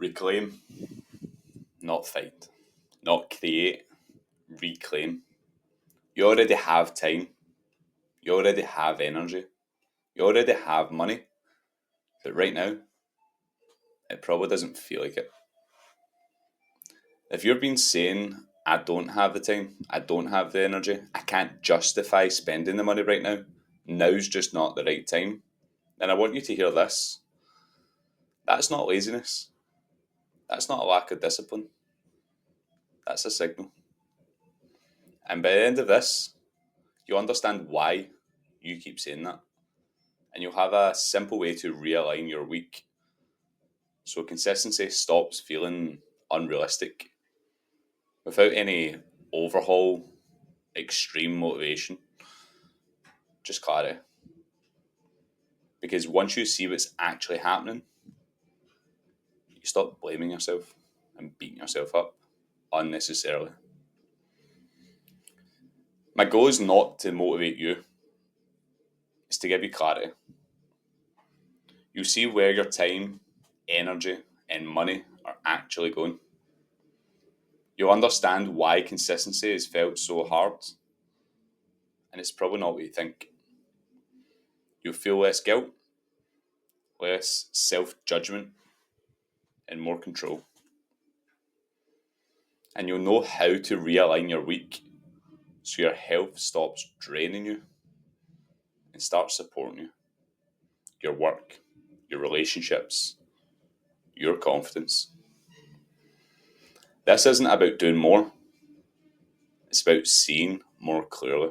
Reclaim, not fight. Not create, reclaim. You already have time. You already have energy. You already have money. But right now, it probably doesn't feel like it. If you've been saying, I don't have the time, I don't have the energy, I can't justify spending the money right now, now's just not the right time, then I want you to hear this. That's not laziness. That's not a lack of discipline. That's a signal. And by the end of this, you'll understand why you keep saying that. And you'll have a simple way to realign your week so consistency stops feeling unrealistic without any overhaul, extreme motivation, just clarity. Because once you see what's actually happening, you stop blaming yourself and beating yourself up unnecessarily. My goal is not to motivate you, it's to give you clarity. You see where your time, energy, and money are actually going. You'll understand why consistency has felt so hard, and it's probably not what you think. You'll feel less guilt, less self-judgment, and more control. And you'll know how to realign your week so your health stops draining you and starts supporting you. Your work, your relationships, your confidence. This isn't about doing more, it's about seeing more clearly.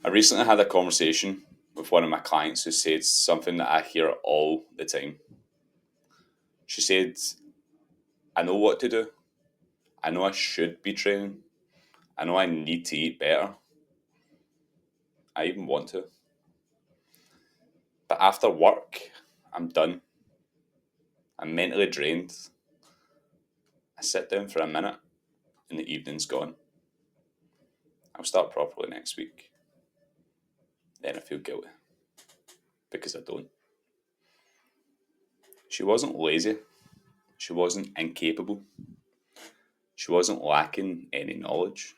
I recently had a conversation with one of my clients who said something that I hear all the time. She said, I know what to do. I know I should be training. I know I need to eat better. I even want to. But after work, I'm done. I'm mentally drained. I sit down for a minute and the evening's gone. I'll start properly next week. Then I feel guilty because I don't. She wasn't lazy. She wasn't incapable. She wasn't lacking any knowledge.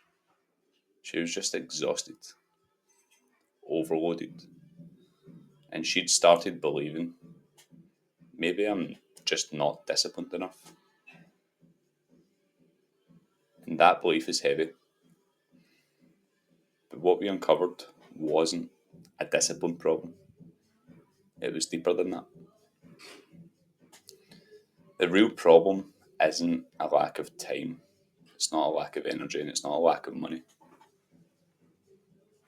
She was just exhausted, overloaded. And she'd started believing, maybe I'm just not disciplined enough. And that belief is heavy. But what we uncovered wasn't a discipline problem. It was deeper than that. The real problem isn't a lack of time. It's not a lack of energy, and it's not a lack of money.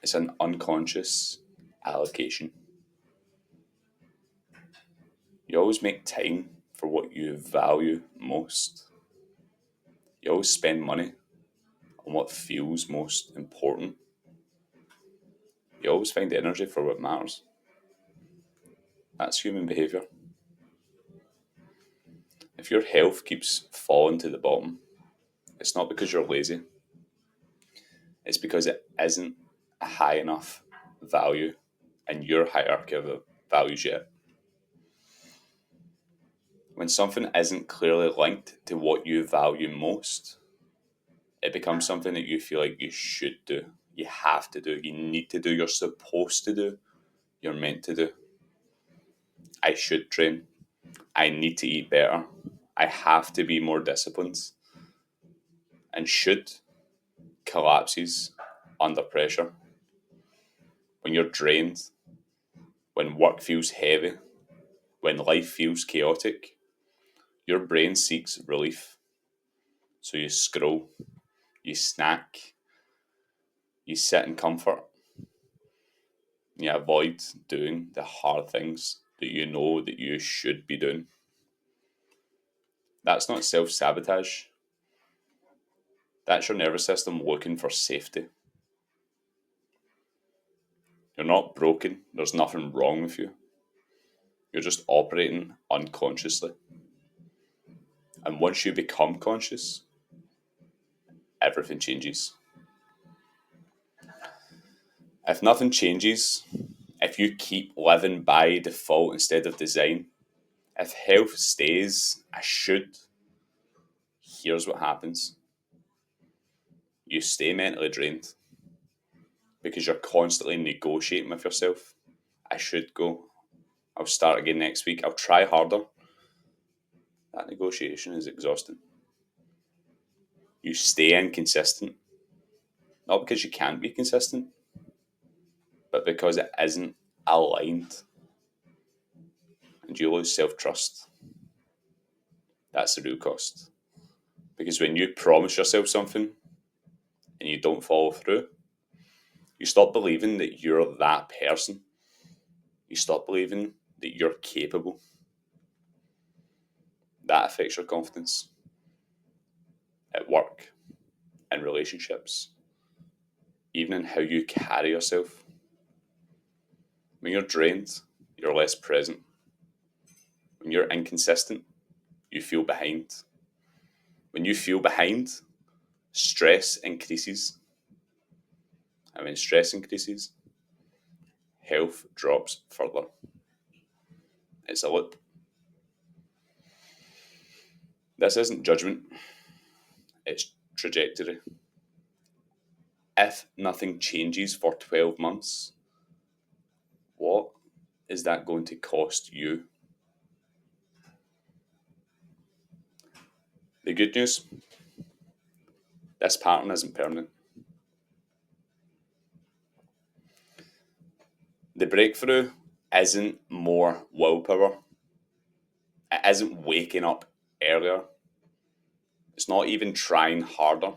It's an unconscious allocation. You always make time for what you value most. You always spend money on what feels most important. You always find energy for what matters. That's human behaviour. If your health keeps falling to the bottom, it's not because you're lazy. It's because it isn't a high enough value in your hierarchy of values yet. When something isn't clearly linked to what you value most, it becomes something that you feel like you should do, you have to do, you need to do, you're supposed to do, you're meant to do. I should train. I need to eat better. I have to be more disciplined. And should collapses under pressure. When you're drained, when work feels heavy, when life feels chaotic, your brain seeks relief. So you scroll, you snack, you sit in comfort, you avoid doing the hard things that you know that you should be doing. That's not self-sabotage. That's your nervous system looking for safety. You're not broken. There's nothing wrong with you. You're just operating unconsciously. And once you become conscious, everything changes. If nothing changes, if you keep living by default instead of design, If health stays a should, here's what happens. You stay mentally drained because you're constantly negotiating with yourself. I should go. I'll start again next week. I'll try harder. That negotiation is exhausting. You stay inconsistent, not because you can't be consistent, but because it isn't aligned, and you lose self-trust. That's the real cost. Because when you promise yourself something and you don't follow through, you stop believing that you're that person. You stop believing that you're capable. That affects your confidence at work, in relationships, even in how you carry yourself. When you're drained, you're less present. When you're inconsistent, you feel behind. When you feel behind, stress increases. And when stress increases, health drops further. It's a loop. This isn't judgment, it's trajectory. If nothing changes for 12 months, what is that going to cost you? The good news, this pattern isn't permanent. The breakthrough isn't more willpower. It isn't waking up earlier. It's not even trying harder.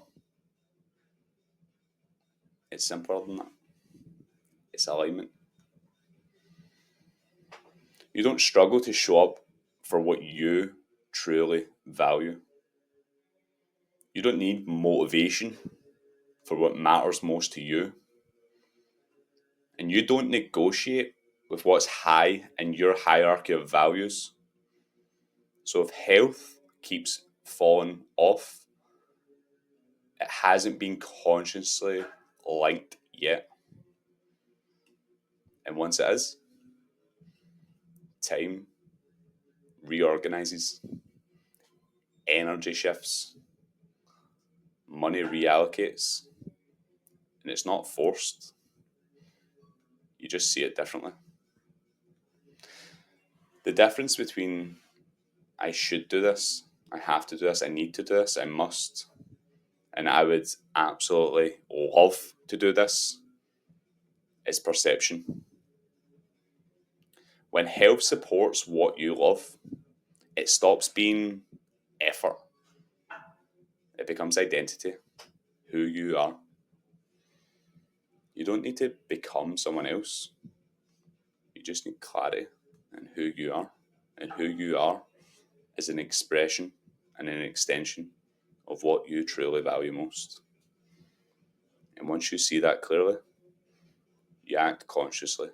It's simpler than that. It's alignment. You don't struggle to show up for what you truly value. You don't need motivation for what matters most to you. And you don't negotiate with what's high in your hierarchy of values. So if health keeps falling off, it hasn't been consciously linked yet. And once it is, time reorganizes, energy shifts, money reallocates, and it's not forced. You just see it differently. The difference between I should do this, I have to do this, I need to do this, I must, and I would absolutely love to do this is perception. When health supports what you love, it stops being effort. It becomes identity, who you are. You don't need to become someone else. You just need clarity in who you are. And who you are is an expression and an extension of what you truly value most. And once you see that clearly, you act consciously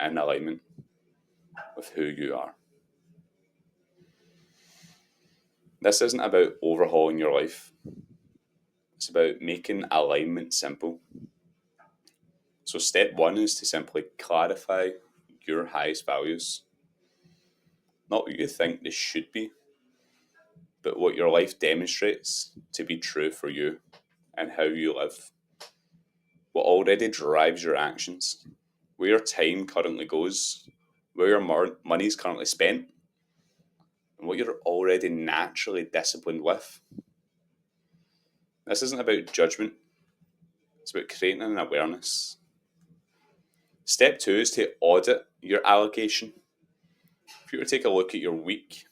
in alignment with who you are. This isn't about overhauling your life. It's about making alignment simple. So step one is to simply clarify your highest values. Not what you think they should be, but what your life demonstrates to be true for you and how you live. What already drives your actions, where your time currently goes, where your money is currently spent, and what you're already naturally disciplined with. This isn't about judgment, it's about creating an awareness. Step two is to audit your allocation. If you were to take a look at your week,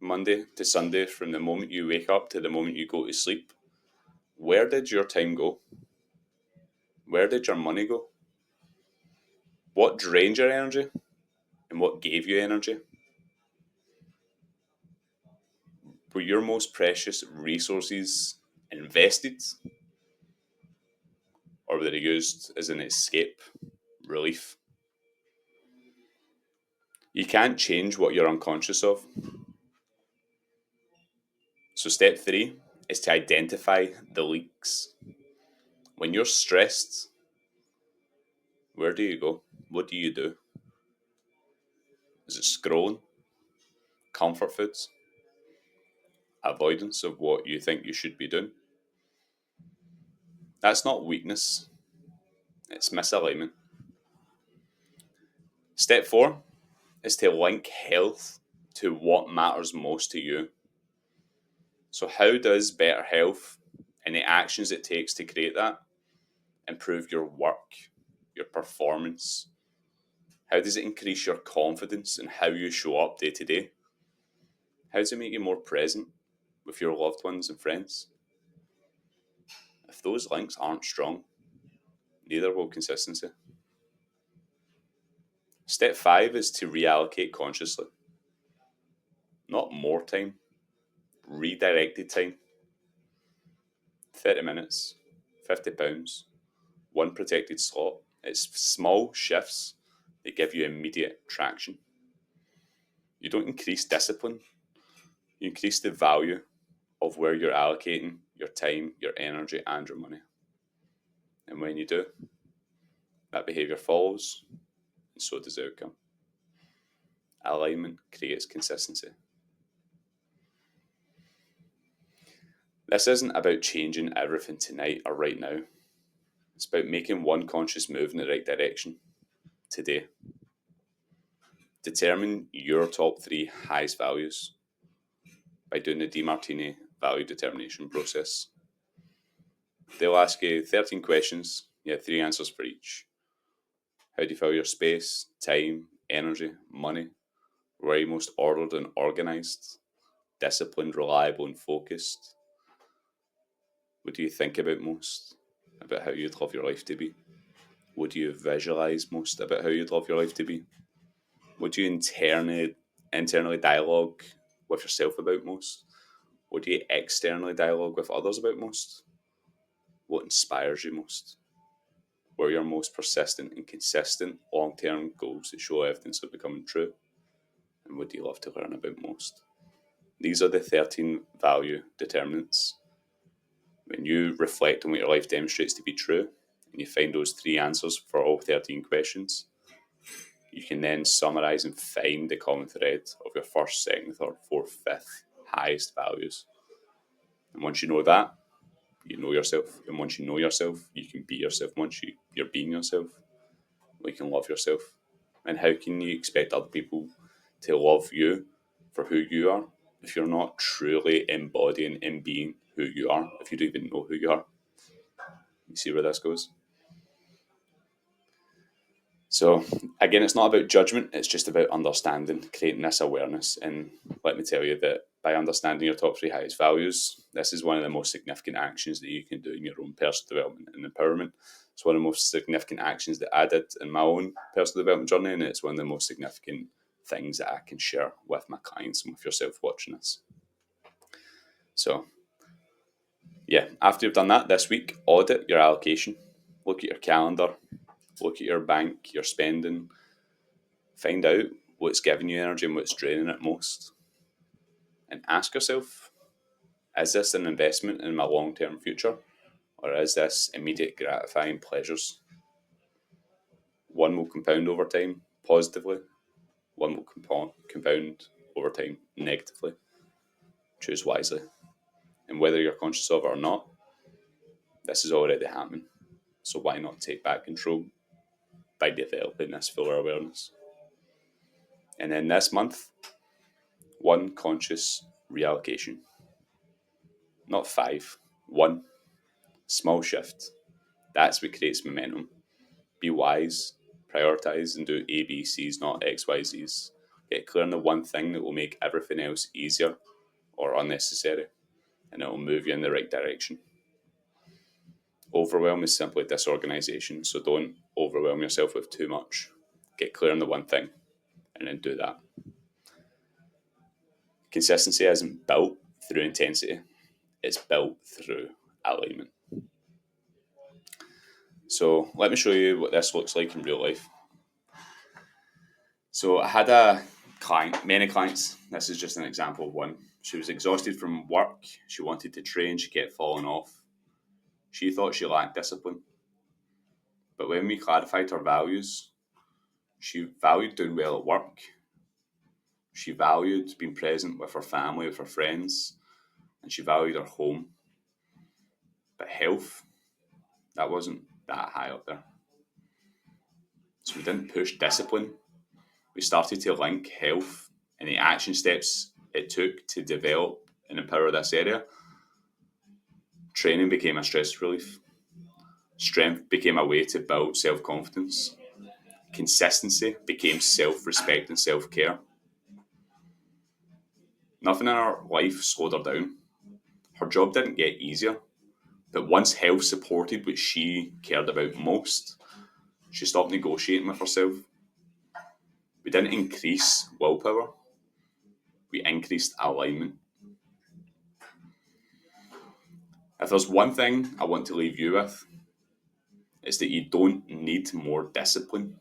Monday to Sunday, from the moment you wake up to the moment you go to sleep, where did your time go? Where did your money go? What drained your energy and what gave you energy? Were your most precious resources invested, or were they used as an escape, relief? You can't change what you're unconscious of. So step three is to identify the leaks. When you're stressed, where do you go? What do you do? Is it scrolling? comfort foods, avoidance of what you think you should be doing. That's not weakness, it's misalignment. Step 4 is to link health to what matters most to you. So, how does better health and the actions it takes to create that improve your work, your performance? How does it increase your confidence in how you show up day to day? How does it make you more present with your loved ones and friends? If those links aren't strong, neither will consistency. Step 5 is to reallocate consciously. Not more time, redirected time. 30 minutes, £50, one protected slot. It's small shifts that give you immediate traction. You don't increase discipline, you increase the value of where you're allocating your time, your energy, and your money. And when you do, that behaviour follows, and so does the outcome. Alignment creates consistency. This isn't about changing everything tonight or right now. It's about making one conscious move in the right direction today. Determine your top 3 highest values by doing the DeMartini value determination process. They'll ask you 13 questions, you have 3 answers for each. How do you fill your space, time, energy, money? Where are you most ordered and organised? Disciplined, reliable, and focused? What do you think about most about how you'd love your life to be? What do you visualise most about how you'd love your life to be? What do you internally dialogue with yourself about most? What do you externally dialogue with others about most? What inspires you most? What are your most persistent and consistent long-term goals that show evidence of becoming true? And what do you love to learn about most? These are the 13 value determinants. When you reflect on what your life demonstrates to be true, and you find those 3 answers for all 13 questions, you can then summarise and find the common thread of your first, second, third, fourth, fifth highest values. And once you know that, you know yourself. And once you know yourself, you can be yourself. Once you're being yourself, you can love yourself. And how can you expect other people to love you for who you are if you're not truly embodying and being who you are, if you don't even know who you are? You see where this goes? So again, it's not about judgment, it's just about understanding, creating this awareness. And let me tell you that by understanding your top 3 highest values, this is one of the most significant actions that you can do in your own personal development and empowerment. It's one of the most significant actions that I did in my own personal development journey, and it's one of the most significant things that I can share with my clients and with yourself watching this. So yeah, after you've done that this week, audit your allocation, look at your calendar, look at your bank, your spending, find out what's giving you energy and what's draining it most. And ask yourself, is this an investment in my long-term future, or is this immediate gratifying pleasures? One will compound over time positively, one will compound over time negatively. Choose wisely. And whether you're conscious of it or not, this is already happening. So why not take back control by developing this fuller awareness? And then this month, one conscious reallocation. Not 5, 1. Small shift. That's what creates momentum. Be wise, prioritize, and do A, B, C's, not X, Y, Z's. Get clear on the one thing that will make everything else easier or unnecessary, and it will move you in the right direction. Overwhelm is simply disorganization, so don't overwhelm yourself with too much. Get clear on the one thing, and then do that. Consistency isn't built through intensity, it's built through alignment. So let me show you what this looks like in real life. So I had a client, many clients, this is just an example of one. She was exhausted from work, she wanted to train, she kept falling off. She thought she lacked discipline. But when we clarified her values, she valued doing well at work, She valued being present with her family, with her friends, and she valued her home. But health, that wasn't that high up there. So we didn't push discipline. We started to link health and the action steps it took to develop and empower this area. Training became a stress relief. Strength became a way to build self-confidence. Consistency became self-respect and self-care. Nothing in her life slowed her down. Her job didn't get easier, but once health supported what she cared about most, she stopped negotiating with herself. We didn't increase willpower, we increased alignment. If there's one thing I want to leave you with, it's that you don't need more discipline.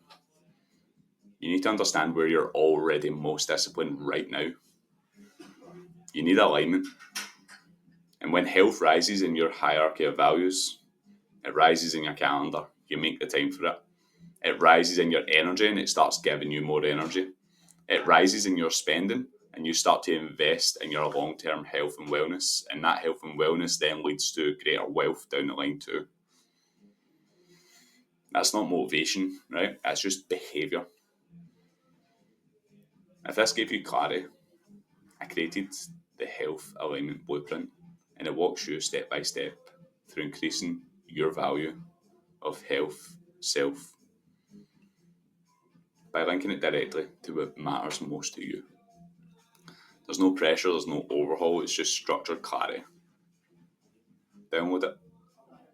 You need to understand where you're already most disciplined right now. You need alignment. And when health rises in your hierarchy of values, it rises in your calendar. You make the time for it. It rises in your energy and it starts giving you more energy. It rises in your spending and you start to invest in your long-term health and wellness. And that health and wellness then leads to greater wealth down the line too. That's not motivation, right? That's just behaviour. If this gave you clarity, I created the Health Alignment Blueprint, and it walks you step by step through increasing your value of health, self, by linking it directly to what matters most to you. There's no pressure, there's no overhaul, it's just structured clarity. Download it,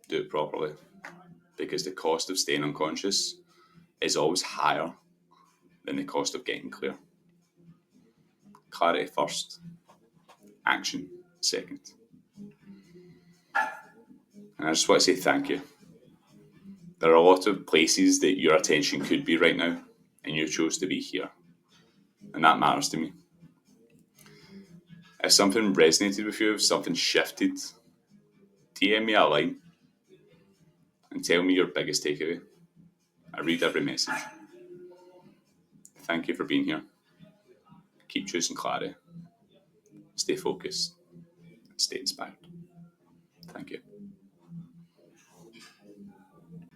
do it properly, because the cost of staying unconscious is always higher than the cost of getting clear. Clarity first, action second. And I just want to say thank you. There are a lot of places that your attention could be right now, and you chose to be here. And that matters to me. If something resonated with you, if something shifted, DM me a line and tell me your biggest takeaway. I read every message. Thank you for being here. Keep choosing clarity. Stay focused. Stay inspired. Thank you.